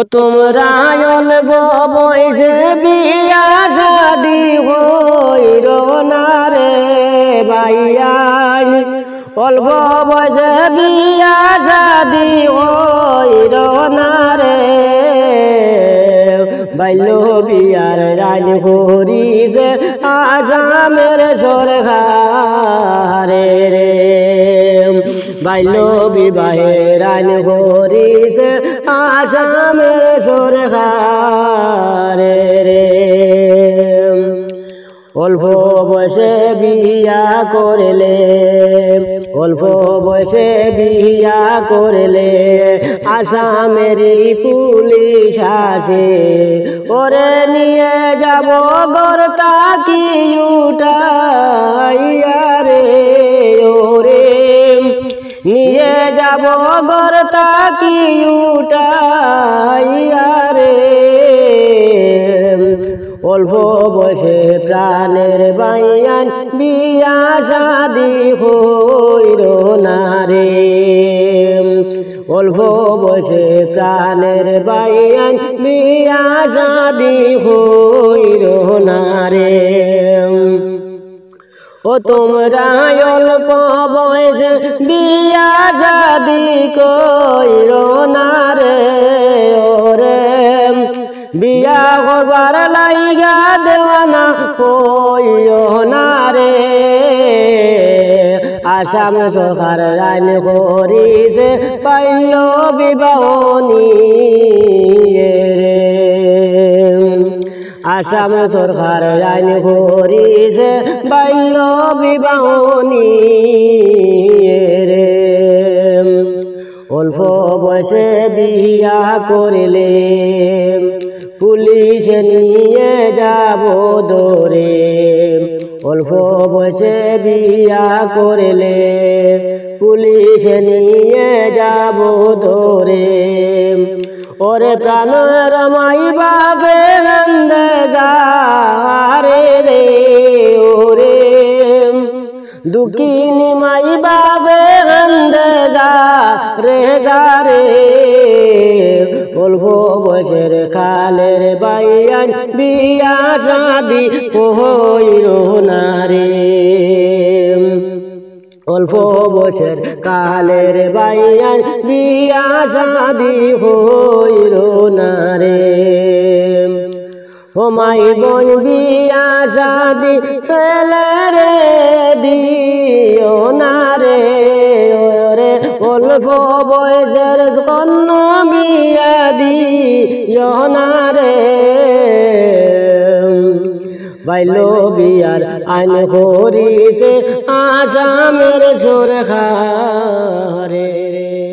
তোমরা অল্প বয়সে বিয়া শাদি হইর না রে ভাইয়ান, অল্প বয়সে বিয়া শাদি হইর না রে। বাল্য বিয়ার রান করিছে আসামের সরকারে রে, বাল্য বিবাহের আইন করিছে আসামের সরকারে রে। অল্প বয়সে বিয়া করলে, অল্প বয়সে বিয়া করলে আসামেরই পুলিশ আসে, ওরে নিয়ে যাব গর তাকি উঠাইয়া রে, ওরে নিয়ে যাব গর তাকি উঠাইয়া রে। অল্প বয়সে প্রাণের বাইয়ান বিয়া শাদি হইর না রে, অল্প বয়সে প্রাণের বাইয়ান বিয়া শাদি হইর না রে। ও তোমরা অল্প বয়সে বিয়া শাদি কইর না রে, ওরে বিয়া করবার লাইগা দেওয়ানা হইও না রে। আসাম সরকার আইন করিছে বাল্য বিবাহ নিয়ে রে, আসাম সরকার আইন করিছে বাল্য বিবাহ নিয়ে রে। অল্প বয়সে বিয়া করলে পুলিশ নিয়ে যাব দৌড়ে, অল্প বয়সে বিয়া করলে পুলিশ নিয়ে যাব দৌড়ে। ওরে প্রাণের মাই বাপে নন্দে যারে রে, ওরে দুঃখিনী মাই বাপে নন্দে যা রে যারে। অল্প বয়সের কালের বাইয়ান বিয়া শাদি হইর না রে, অল্প বয়সের কালের বাইয়ান বিয়া শাদি হইর না রে। ও মাই বোন বিয়া শাদি ছেলেরে দিও না রে, ওরে অল্প বয়সের কন্যা বিয়া দিও না রে। বাল্য বিয়ার আইন করিছে আসামের সরকারে রে।